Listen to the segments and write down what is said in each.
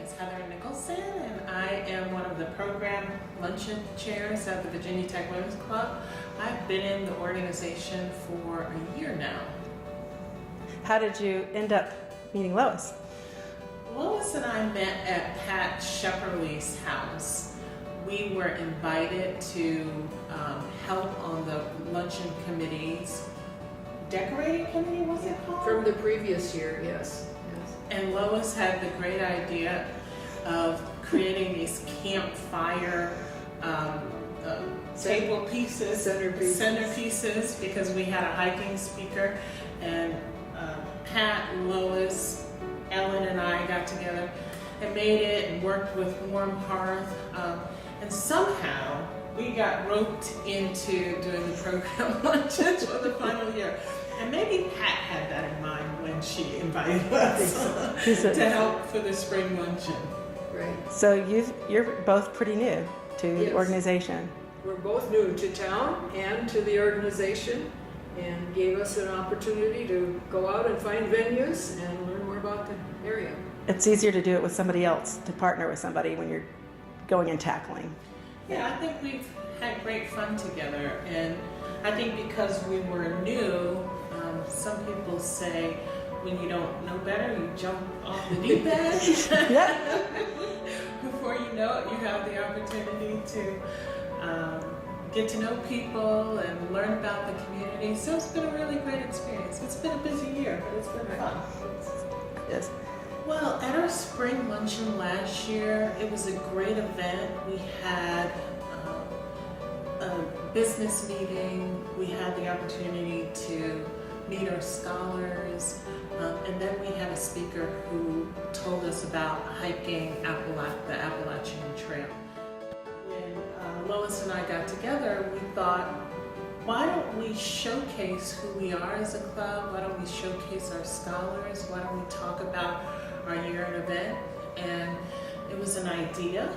is Heather Nicholson, and I am one of the program luncheon chairs at the Virginia Tech Women's Club. I've been in the organization for a year now. How did you end up meeting Lois? Lois and I met at Pat Shepperly's house. We were invited to help on the luncheon committee's decorating committee, was it called? From the previous year, yes. And Lois had the great idea of creating these campfire table pieces, centerpieces, because we had a hiking speaker, and Pat, Lois, Ellen, and I got together and made it and worked with Warm Hearth, and somehow we got roped into doing the program luncheons for the final year. And maybe Pat had that in mind when she invited us to help for the spring luncheon. Right. So you're both pretty new to the Yes. organization. We're both new to town and to the organization, and gave us an opportunity to go out and find venues and learn more about the area. It's easier to do it with somebody else, to partner with somebody when you're going and tackling. Yeah, I think we've had great fun together, and I think because we were new, some people say when you don't know better, you jump off the deep end. Yeah. Before you know it, you have the opportunity to get to know people and learn about the community. So it's been a really great experience. It's been a busy year, but it's been fun. Yes. Well, at our spring luncheon last year, it was a great event. We had a business meeting. We had the opportunity to meet our scholars, and then we had a speaker who told us about hiking the Appalachian Trail. When Lois and I got together, we thought, why don't we showcase who we are as a club? Why don't we showcase our scholars? Why don't we talk about our year-end event? And it was an idea.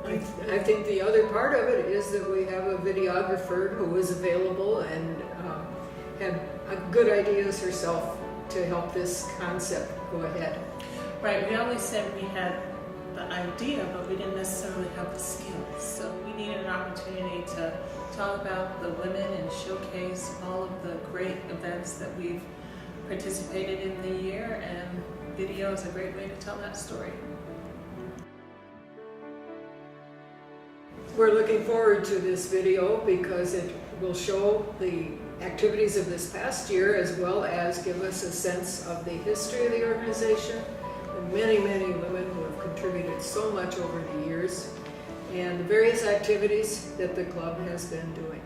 I think the other part of it is that we have a videographer who is available and had good ideas herself to help this concept go ahead. Right, we always said we had the idea, but we didn't necessarily have the skills. So we needed an opportunity to talk about the women and showcase all of the great events that we've participated in the year, and video is a great way to tell that story. We're looking forward to this video because it will show the activities of this past year, as well as give us a sense of the history of the organization, the many, many women who have contributed so much over the years, and the various activities that the club has been doing.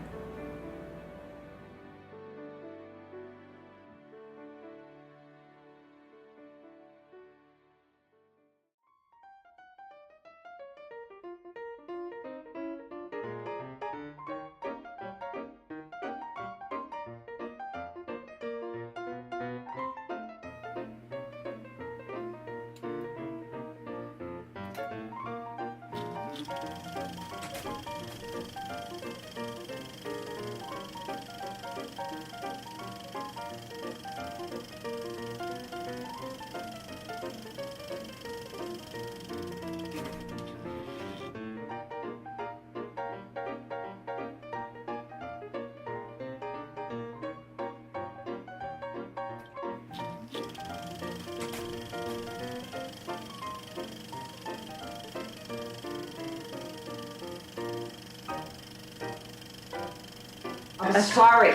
I'm sorry.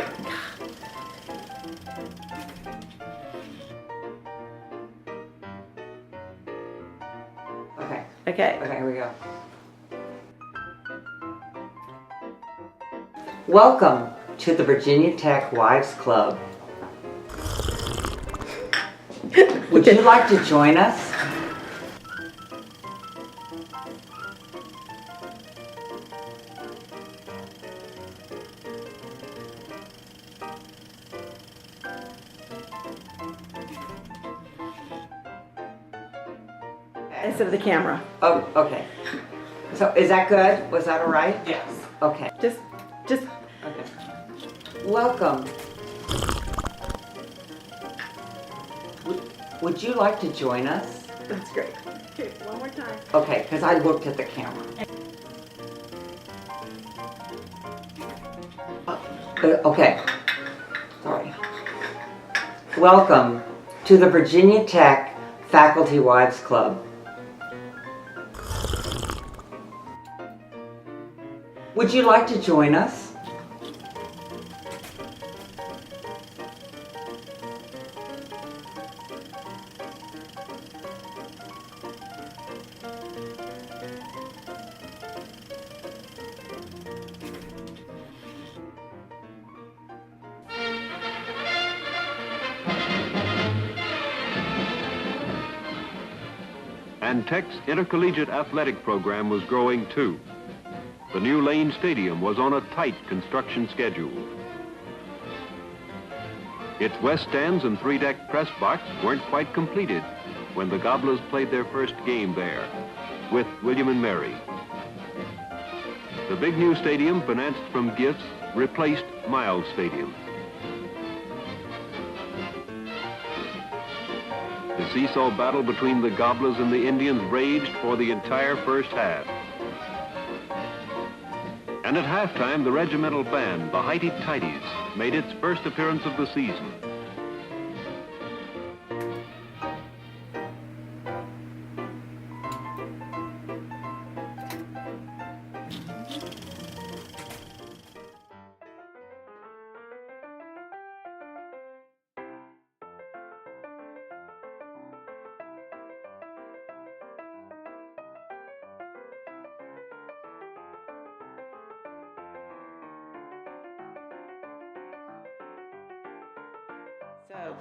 Okay, here we go. Welcome to the Virginia Tech Wives Club. Would you like to join us? Instead of the camera. Oh, okay. So is that good? Was that all right? Yes. Okay. Just. Okay. Welcome. Would you like to join us? That's great. Okay, one more time. Okay, because I looked at the camera. Okay, sorry. Welcome to the Virginia Tech Faculty Wives Club. Would you like to join us? And Tech's intercollegiate athletic program was growing too. The new Lane Stadium was on a tight construction schedule. Its west stands and three-deck press box weren't quite completed when the Gobblers played their first game there with William and Mary. The big new stadium, financed from gifts, replaced Miles Stadium. The seesaw battle between the Gobblers and the Indians raged for the entire first half. And at halftime, the regimental band, the Highty Tighties, made its first appearance of the season. So,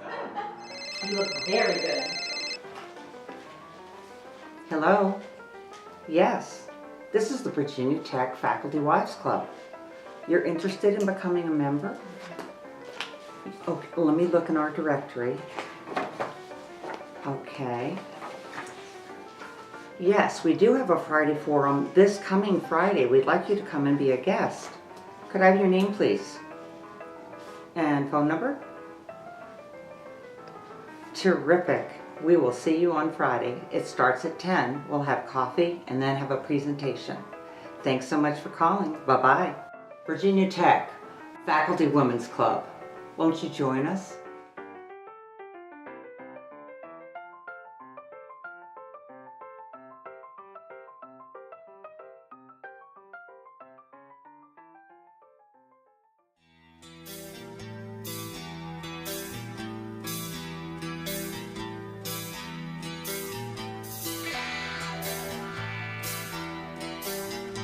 You look very good. Hello? Yes, this is the Virginia Tech Faculty Wives Club. You're interested in becoming a member? Okay, let me look in our directory. Okay. Yes, we do have a Friday forum this coming Friday. We'd like you to come and be a guest. Could I have your name, please? And phone number? Terrific. We will see you on Friday. It starts at 10. We'll have coffee and then have a presentation. Thanks so much for calling. Bye-bye. Virginia Tech Faculty Women's Club. Won't you join us?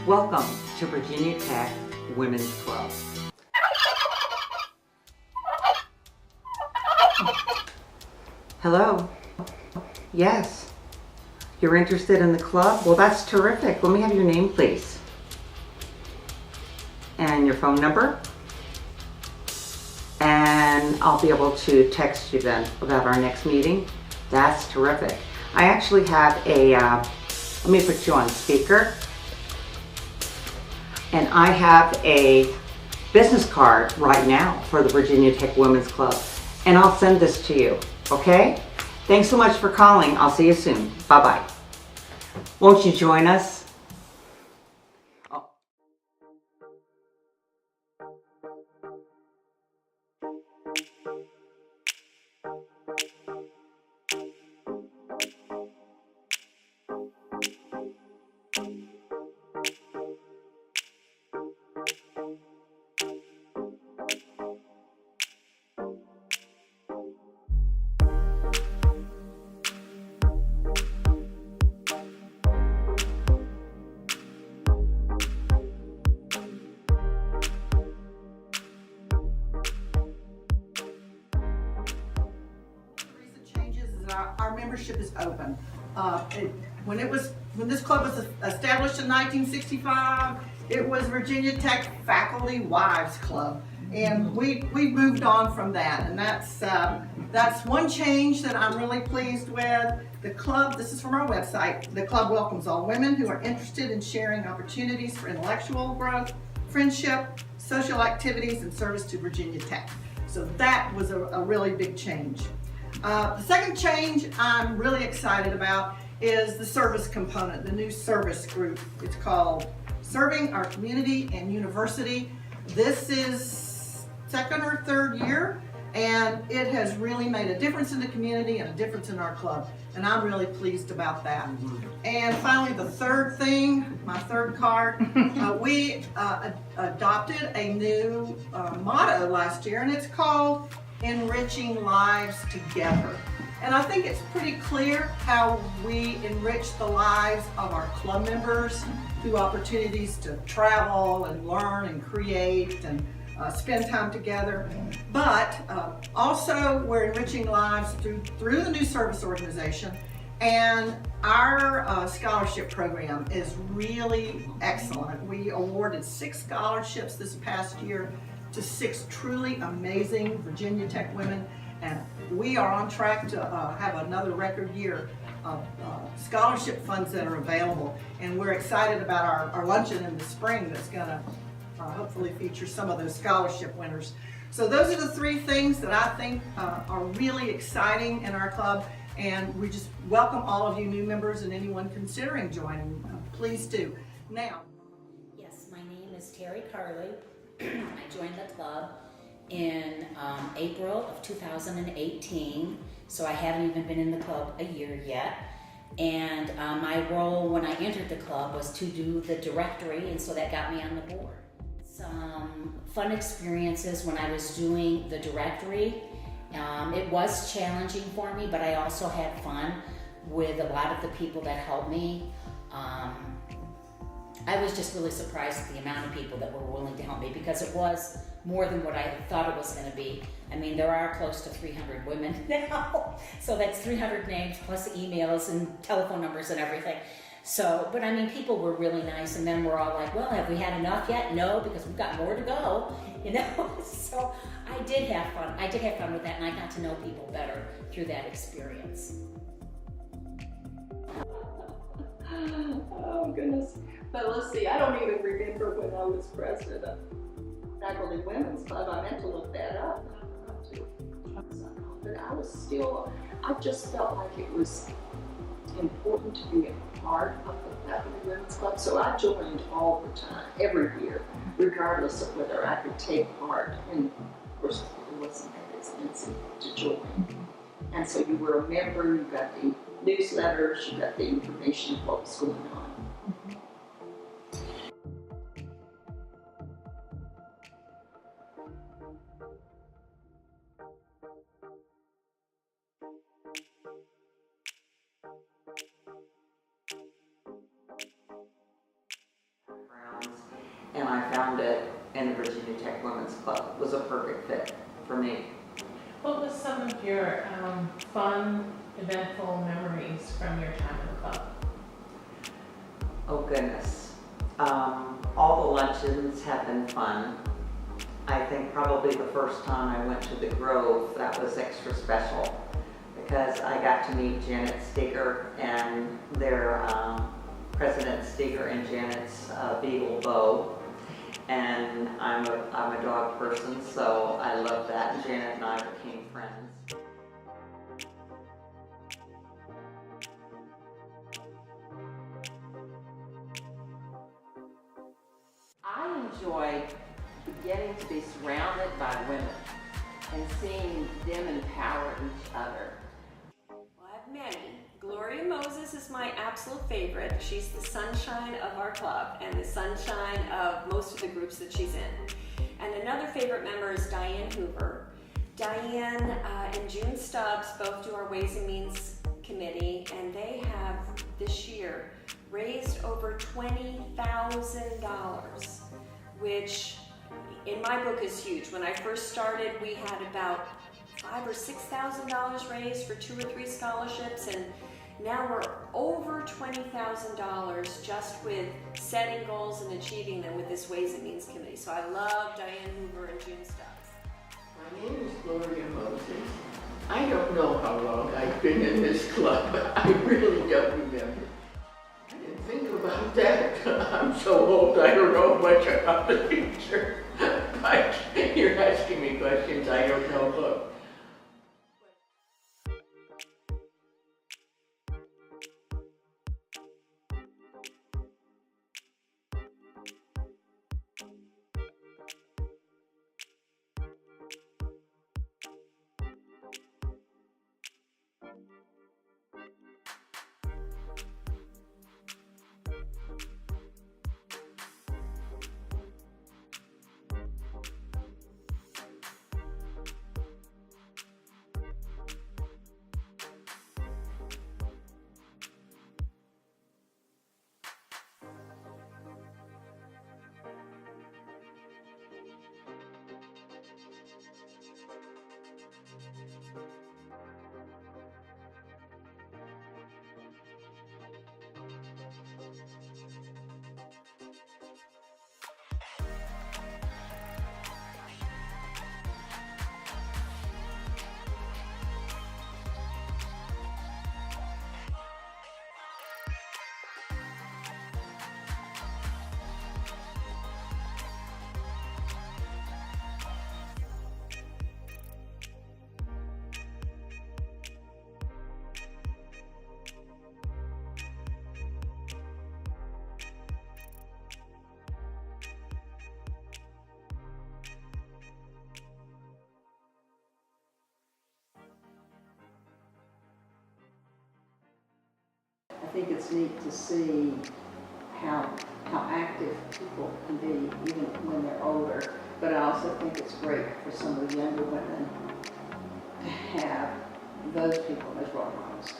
Welcome to Virginia Tech Women's Club. Hello? Yes. You're interested in the club? Well, that's terrific. Let me have your name, please. And your phone number? And I'll be able to text you then about our next meeting. That's terrific. I actually have a, let me put you on speaker. And I have a business card right now for the Virginia Tech Women's Club. And I'll send this to you, okay? Thanks so much for calling. I'll see you soon. Bye-bye. Won't you join us? Oh. Our membership is open. When this club was established in 1965, it was Virginia Tech Faculty Wives Club, and we've moved on from that, and that's one change that I'm really pleased with. The club, this is from our website, the club welcomes all women who are interested in sharing opportunities for intellectual growth, friendship, social activities, and service to Virginia Tech. So that was a really big change. The second change I'm really excited about is the service component, the new service group. It's called Serving Our Community and University. This is second or third year, and it has really made a difference in the community and a difference in our club, and I'm really pleased about that. And finally, the third thing, my third card, we adopted a new motto last year, and it's called Enriching Lives Together. And I think it's pretty clear how we enrich the lives of our club members through opportunities to travel and learn and create and spend time together. But also we're enriching lives through the new service organization. And our scholarship program is really excellent. We awarded 6 scholarships this past year to 6 truly amazing Virginia Tech women. And we are on track to have another record year of scholarship funds that are available. And we're excited about our luncheon in the spring that's going to hopefully feature some of those scholarship winners. So those are the 3 things that I think are really exciting in our club. And we just welcome all of you new members and anyone considering joining. Please do. Now. Yes, my name is Terry Carley. I joined the club in April of 2018, so I haven't even been in the club a year yet. And my role when I entered the club was to do the directory, and so that got me on the board. Some fun experiences when I was doing the directory. It was challenging for me, but I also had fun with a lot of the people that helped me. I was just really surprised at the amount of people that were willing to help me, because it was more than what I thought it was going to be. I mean, there are close to 300 women now, so that's 300 names plus emails and telephone numbers and everything. So, but I mean, people were really nice, and then we're all like, well, have we had enough yet? No, because we've got more to go, you know? So I did have fun. I did have fun with that, and I got to know people better through that experience. Oh goodness. But let's see, I don't even remember when I was president of Faculty Women's Club. I meant to look that up. But I just felt like it was important to be a part of the Faculty Women's Club. So I joined all the time, every year, regardless of whether I could take part. And of course, it wasn't that expensive to join. And so you were a member, you got the newsletters, you got the information of what was going on. And I found it in the Virginia Tech Women's Club. It was a perfect fit for me. What was some of your fun, eventful memories from your time in the club? Oh goodness. All the luncheons have been fun. I think probably the first time I went to the Grove, that was extra special because I got to meet Janet Steger and their President Steger and Janet's Beagle Bow. And I'm a dog person, so I love that. And Janet and I became friends. I enjoyed getting to be surrounded by women and seeing them empower each other. Well, I have many. Gloria Moses is my absolute favorite. She's the sunshine of our club and the sunshine of most of the groups that she's in. And another favorite member is Diane Hoover. Diane and June Stubbs both do our Ways and Means Committee, and they have this year raised over $20,000, which in my book is huge. When I first started, we had about $5,000 or $6,000 raised for 2 or 3 scholarships, and now we're over $20,000 just with setting goals and achieving them with this Ways and Means Committee. So I love Diane Hoover and June Stubbs. My name is Gloria Moses. I don't know how long I've been in this club, but I really don't remember. I didn't think about that. I'm so old, I don't know much about the future. But you're asking me questions I don't know. Look. think it's neat to see how active people can be even when they're older. But I also think it's great for some of the younger women to have those people as role models.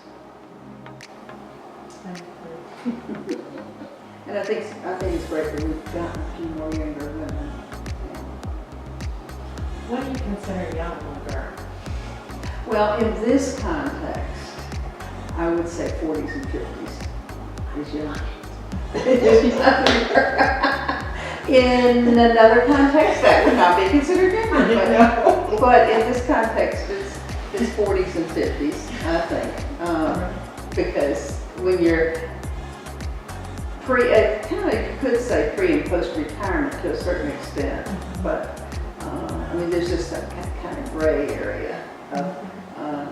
And I think it's great that we've gotten a few more younger women. What do you consider young, girl? Well, in this context, I would say 40s and 50s is young. In another context, that would not be considered young. But in this context, it's 40s and 50s, I think. Because when you're you could say pre and post-retirement to a certain extent, but I mean, there's just that kind of gray area of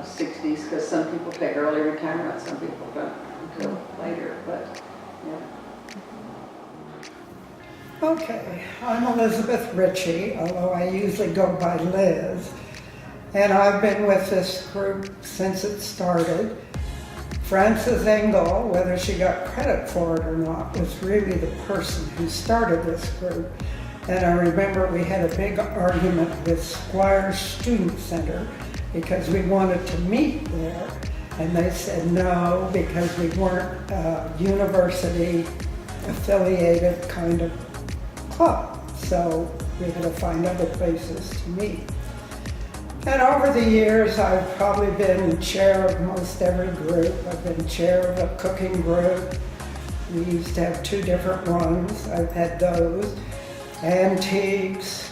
60s, because some people take early retirement, some people don't until later, but yeah. Okay, I'm Elizabeth Ritchie, although I usually go by Liz, and I've been with this group since it started. Frances Engel, whether she got credit for it or not, was really the person who started this group. And I remember we had a big argument with Squires Student Center because we wanted to meet there, and they said no because we weren't a university affiliated kind of club, so we had to find other places to meet. And over the years, I've probably been chair of most every group. I've been chair of a cooking group. We used to have 2 different ones. I've had those. Antiques.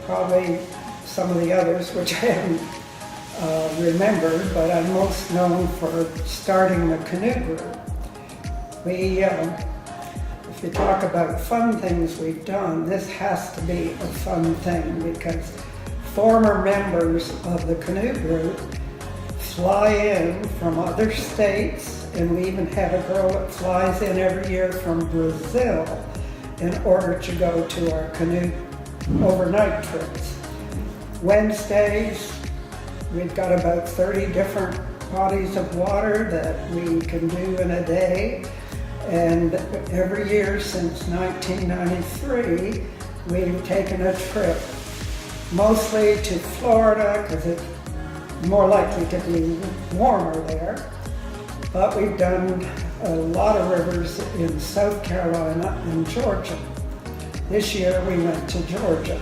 Probably some of the others, which I haven't remembered, but I'm most known for starting the canoe group. If you talk about fun things we've done, this has to be a fun thing because former members of the canoe group fly in from other states, and we even have a girl that flies in every year from Brazil in order to go to our canoe overnight trips. Wednesdays, we've got about 30 different bodies of water that we can do in a day. And every year since 1993, we've taken a trip, mostly to Florida because it's more likely to be warmer there. But we've done a lot of rivers in South Carolina and Georgia. This year we went to Georgia.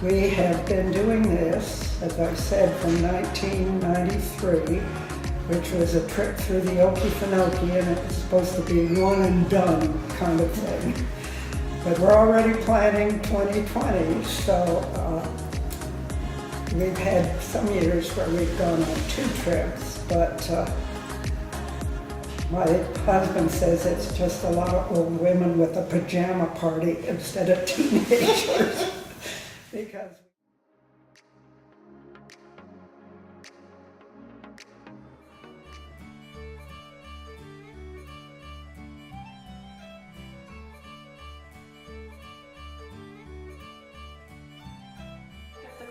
We have been doing this, as I said, from 1993. Which was a trip through the Okefenokee, and it was supposed to be one and done kind of thing. But we're already planning 2020, so we've had some years where we've gone on 2 trips, but my husband says it's just a lot of old women with a pajama party instead of teenagers. Because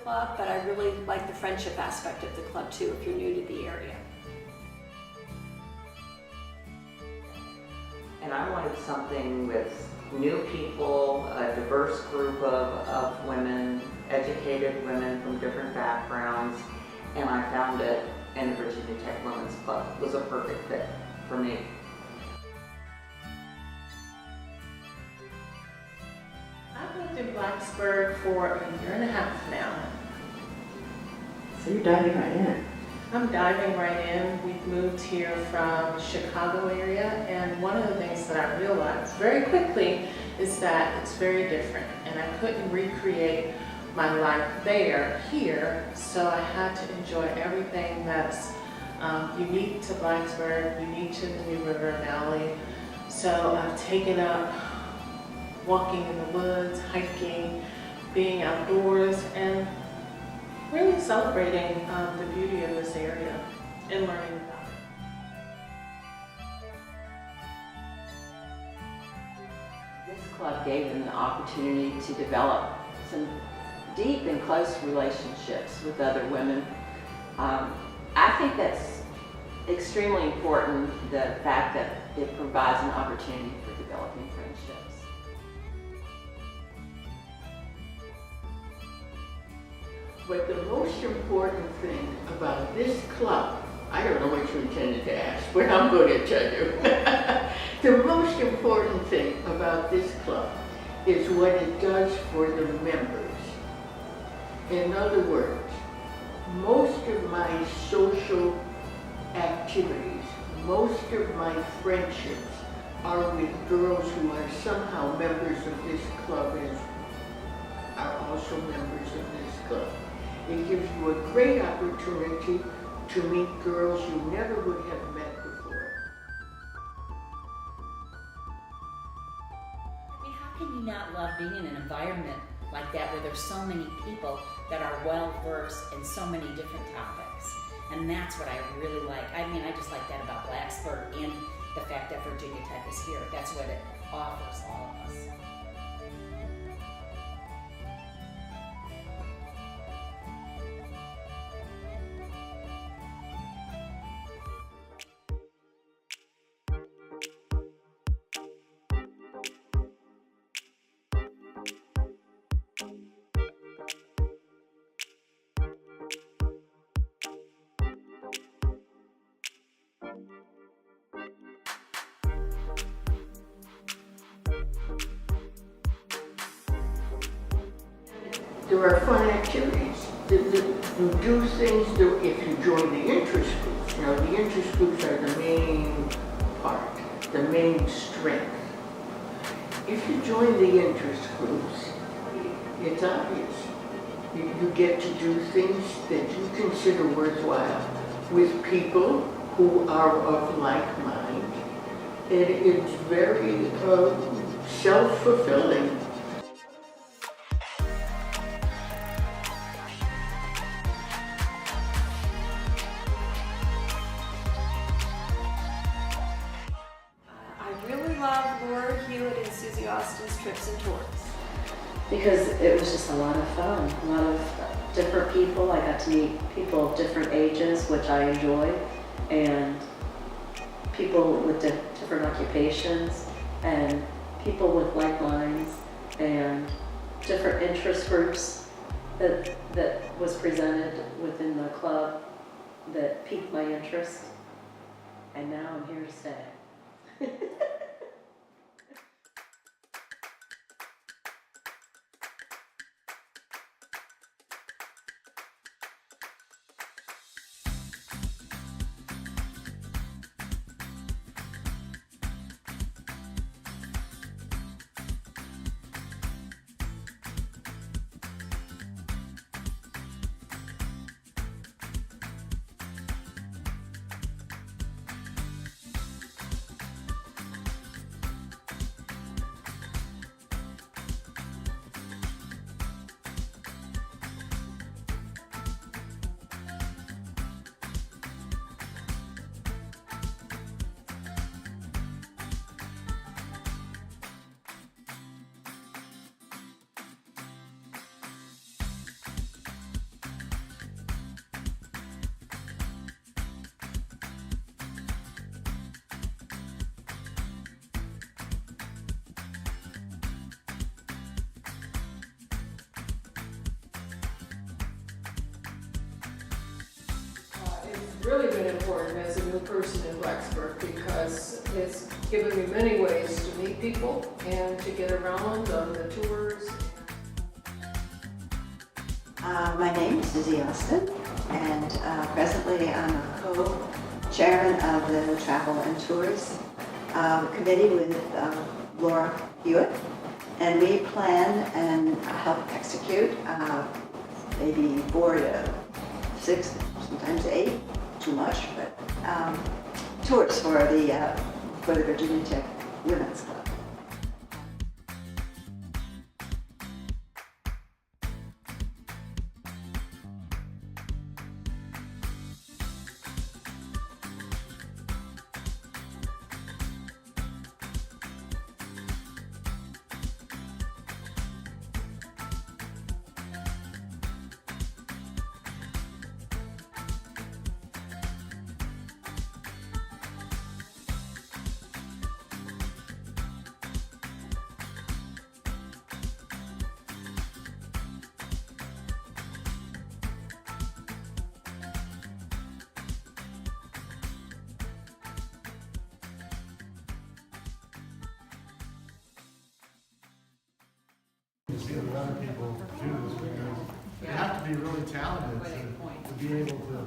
club, but I really like the friendship aspect of the club too if you're new to the area. And I wanted something with new people, a diverse group of women, educated women from different backgrounds, and I found it in the Virginia Tech Women's Club. It was a perfect fit for me. I've lived in Blacksburg for a year and a half now. So you're diving right in. I'm diving right in. We've moved here from Chicago area, and one of the things that I realized very quickly is that it's very different, and I couldn't recreate my life there, here, so I had to enjoy everything that's unique to Blacksburg, unique to the New River Valley. So I've taken up walking in the woods, hiking, being outdoors, and really celebrating the beauty of this area and learning about it. This club gave them the opportunity to develop some deep and close relationships with other women. I think extremely important, the fact that it provides an opportunity for developing friendships. But the most important thing about this club, I don't know what you intended to ask, but I'm going to tell you. The most important thing about this club is what it does for the members. In other words, most of my social activities, most of my friendships are with girls who are somehow members of this club and are also members of this club. It gives you a great opportunity to meet girls you never would have met before. I mean, how can you not love being in an environment like that where there's so many people that are well versed in so many different topics? And that's what I really like. I mean, I just like that about Blacksburg and the fact that Virginia Tech is here. That's what it offers all of us. There are fun activities. You do things, if you join the interest groups. Now, the interest groups are the main part, the main strength. If you join the interest groups, it's obvious. You get to do things that you consider worthwhile with people who are of like mind. And it's very self-fulfilling. Laura Hewitt and Susie Austin's trips and tours. Because it was just a lot of fun, a lot of different people. I got to meet people of different ages, which I enjoy, and people with different occupations, and people with like minds, and different interest groups that was presented within the club that piqued my interest, and now I'm here to stay. Really been important as a new person in Blacksburg because it's given me many ways to meet people and to get around on the tours. My name is Susie Austin, and presently I'm a co-chairman of the Travel and Tours Committee with Laura Hewitt, and we plan and help execute maybe 4 to 6, sometimes 8. Too much, but tours for the Virginia Tech Women's Club. see the other people do this because you have to be really talented to be able to,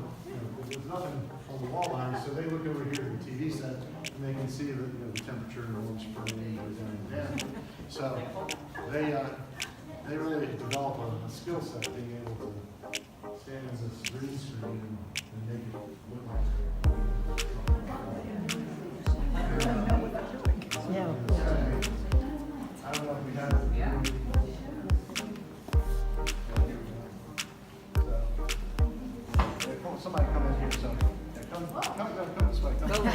there's nothing on the wall behind you, so they look over here at the TV set and they can see the temperature in the spring goes down and down. So they really develop a skill set being able to stand as a green screen and make it look like Yeah. I don't know if we have. Somebody come in here, so come this way. Come this way.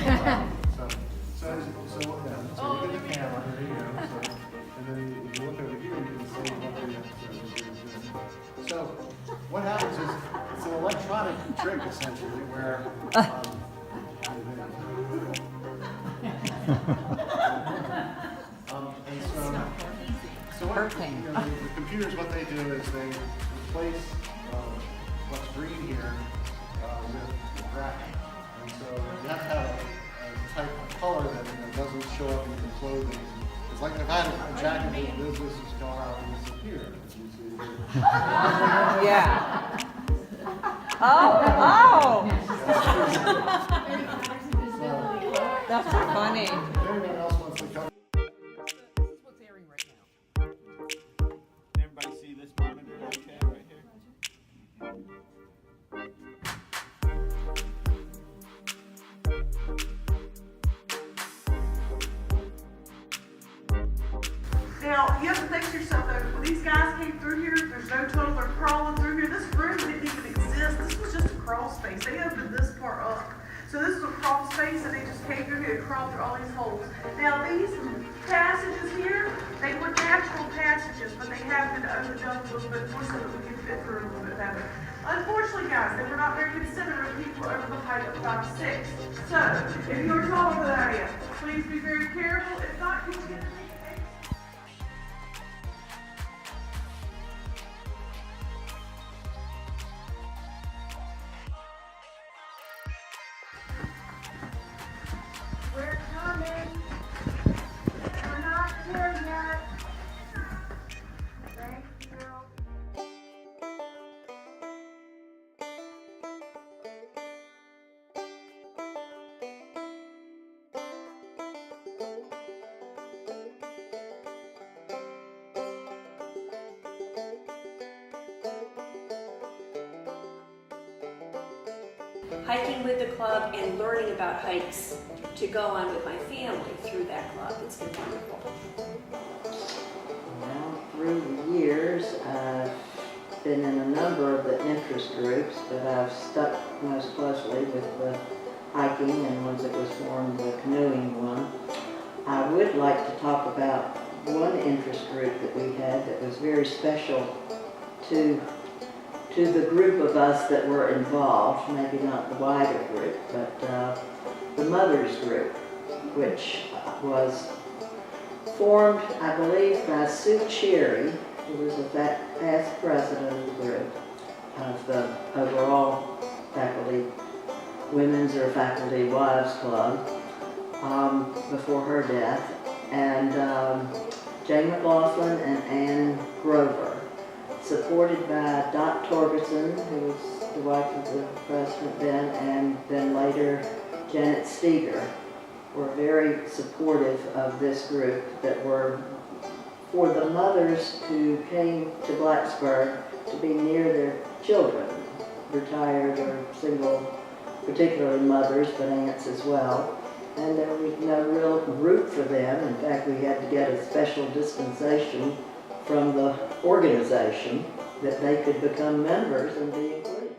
So you get the camera, there you go. And then if you look over here, you can see what the So what happens is it's an electronic trick essentially where and so what, the computers, what they do is they replace what's green here with black. And so you have to have a type of color that doesn't show up in your clothing. It's like if I had a jacket that this is going out and disappear, as you see here. Yeah. Oh! That's funny. If anyone else wants to come. Everybody see this monitor okay right here? Now, you have to think to yourself though, when these guys came through here, there's no tunnel, they're crawling through here. This room didn't even exist. This was just a crawl space. They opened this part up. So this is a crawl space and they just came through here and crawled through all these holes. Now these passages here, they were natural passages, but they have been overdone a little bit more so that we can fit through a little bit better. Unfortunately, guys, they were not very considerate of people over the height of 5'6". So, if you're taller than I am, please be very careful. If not, you will get a We're coming. We're not there yet. Thank you. Hiking with the club and learning about hikes to go on with my family through that club. It's been wonderful. Well, through the years, I've been in a number of the interest groups, but I've stuck most closely with the hiking, and once it was formed, the canoeing one. I would like to talk about one interest group that we had that was very special to the group of us that were involved, maybe not the wider group, but the mothers group, which was formed, I believe, by Sue Cherry, who was a past president of the group, of the overall faculty women's or faculty wives club, before her death, and Jane McLaughlin and Ann Grover, supported by Dot Torgerson, who was the wife of the president then, and then later Janet Steger, were very supportive of this group that were for the mothers who came to Blacksburg to be near their children, retired or single, particularly mothers, but aunts as well. And there was no real route for them. In fact, we had to get a special dispensation from the organization that they could become members and be included.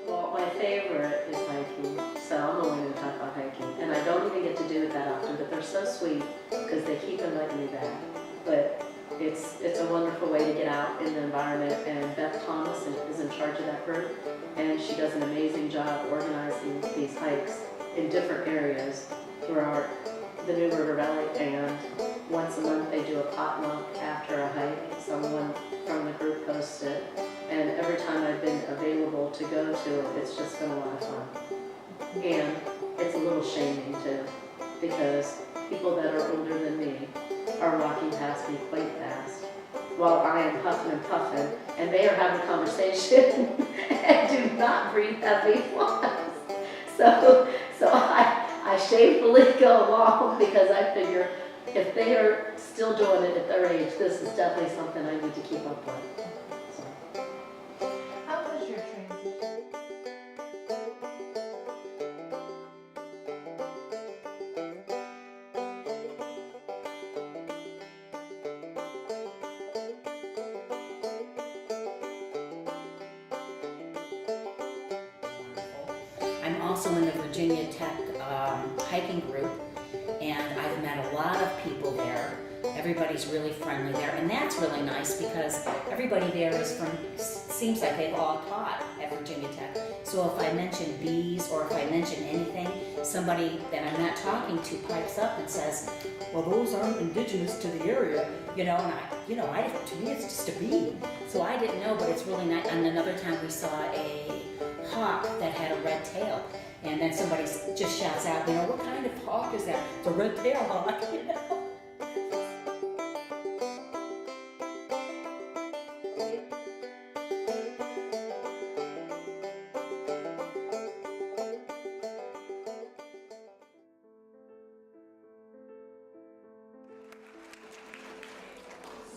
Well, my favorite is hiking, so I'm only going to talk about hiking. And I don't even get to do it that often, but they're so sweet because they keep inviting me back. But it's a wonderful way to get out in the environment, and Beth Thomas is in charge of that group, and she does an amazing job organizing these hikes in different areas throughout the New River Valley, and once a month they do a potluck after a hike. Someone from the group hosts it, and every time I've been available to go to it, it's just been a lot of fun. And it's a little shaming too, because people that are older than me are walking past me quite fast while I am huffing and puffing, and they are having a conversation and do not breathe heavy once. So I shamefully go along because I figure if they are still doing it at their age, this is definitely something I need to keep up with. How was your transition? I'm also in the Virginia Tech hiking group, and I've met a lot of people there. Everybody's really friendly there, and that's really nice because everybody there is from, seems like they've all taught at Virginia Tech. So if I mention bees or if I mention anything, somebody that I'm not talking to pipes up and says, well, those aren't indigenous to the area, and to me it's just a bee. So I didn't know, but it's really nice. And another time we saw a hawk that had a red tail. And then somebody just shouts out, what kind of hawk is that? It's a red tail hawk,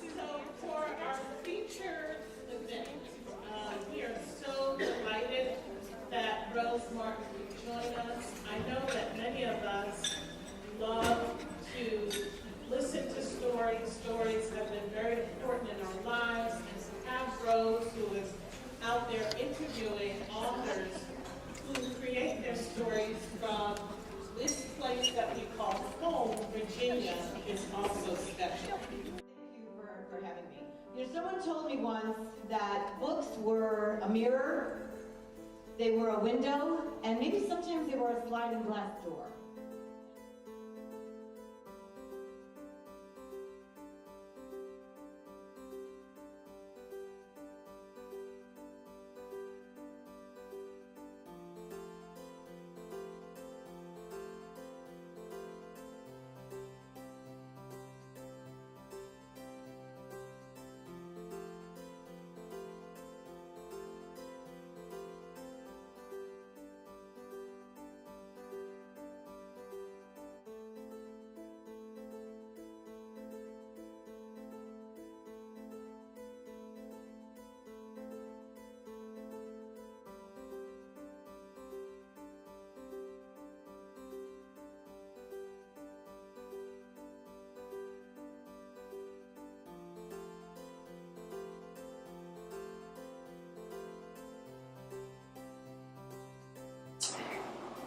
So for our featured event, we are so delighted that Rose Martin could join us. I know that many of us love to listen to stories. Stories have been very important in our lives, and to have Rose, who is out there interviewing authors who create their stories from this place that we call home, Virginia, is also special. For having me. Someone told me once that books were a mirror, they were a window, and maybe sometimes they were a sliding glass door.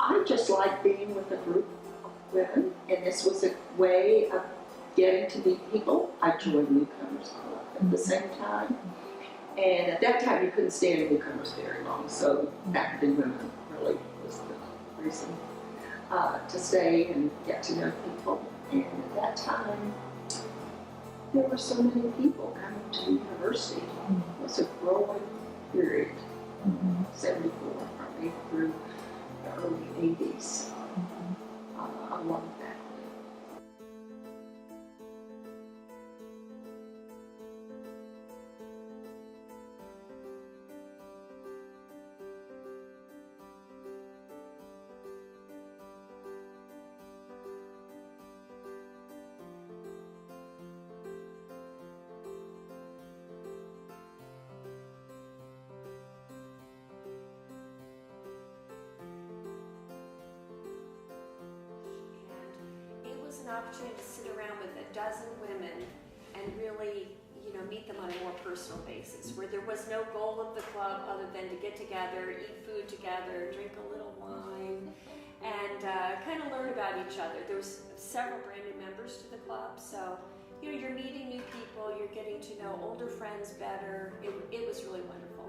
I just like being with a group of women, and this was a way of getting to meet people. I joined Newcomers Club at the same time, and at that time you couldn't stay in Newcomers very long, so African women really was the reason to stay and get to know people. And at that time, there were so many people coming to the university. It was a growing period, 74 probably through the early 80s. I love that. An opportunity to sit around with a dozen women and really, meet them on a more personal basis, where there was no goal of the club other than to get together, eat food together, drink a little wine, and kind of learn about each other. There was several brand new members to the club, so you're meeting new people, you're getting to know older friends better. It was really wonderful.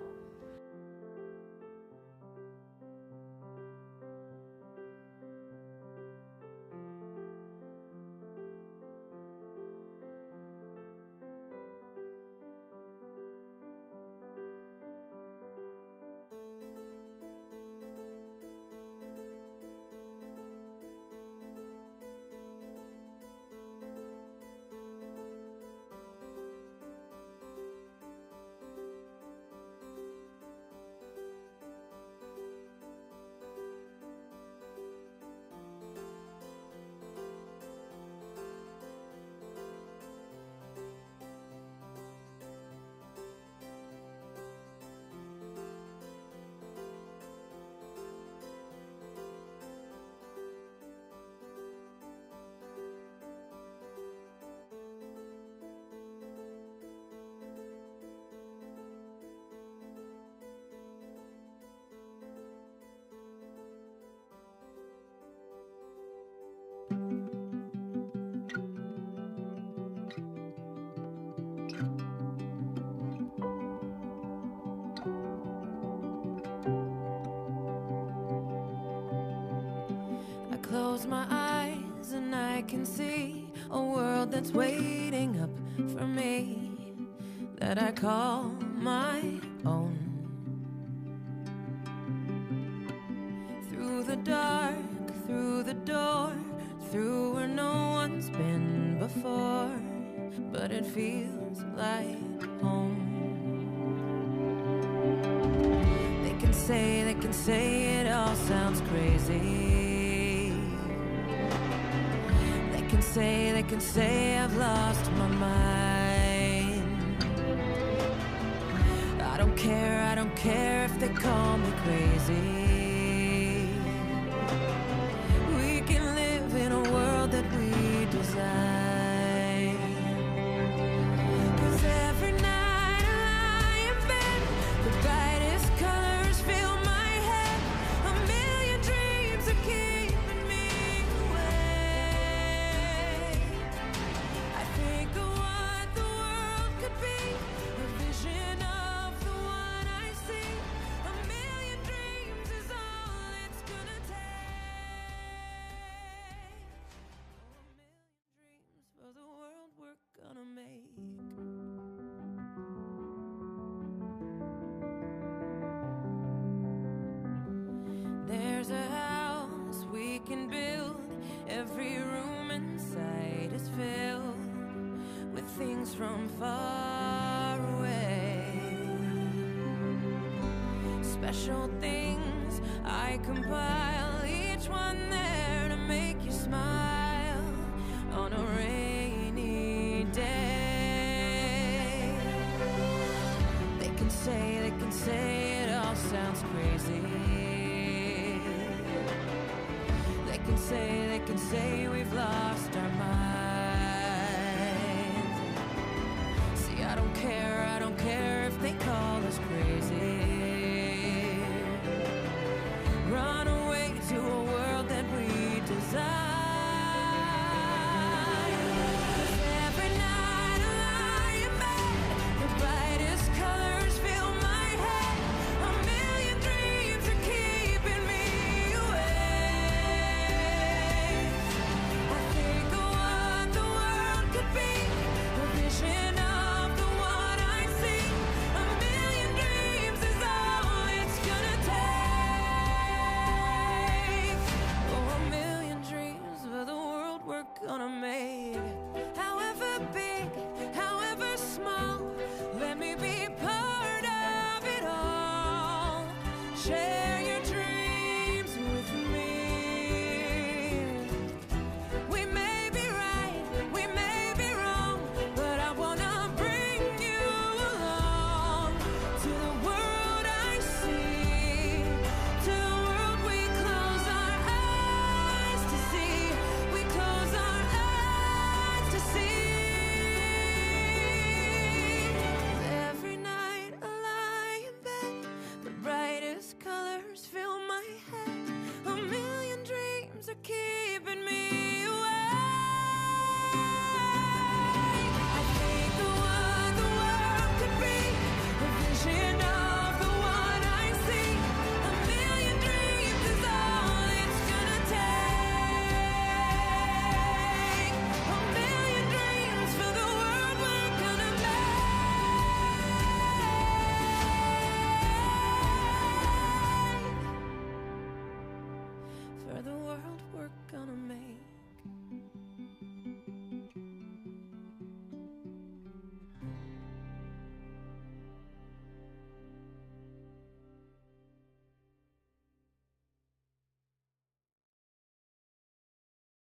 close my eyes and I can see a world that's waiting up for me, that I call my own. Through the dark, through the door, through where no one's been before, but it feels like home. They can say it all sounds crazy. They can say I've lost my mind. I don't care if they call me crazy. We can live in a world that we design. 'Cause every night I lie in bed, the brightest colors fill my head. A million dreams are keeping me awake. I think of what the world could be, a vision of the one I see. A million dreams is all it's gonna take. For the world we're gonna make. There's a house we can build. Every room inside is filled with things from far away. Special things I compile, each one there to make you smile on a rainy day. They can say it all sounds crazy. They can say we've lost our minds. See, I don't care if they call us crazy. Run away to a world that we desire. Gonna make, however big, however small, let me be part of it all. Share your dreams with me. We may be right, we may be wrong, but I wanna bring you along to the world I see, to the world we close our eyes to see. We close our keeping me awake. I think of what the world could be, a vision of the one I see. A million dreams is all it's gonna take. A million dreams for the world we're gonna make. For the world we're gonna make.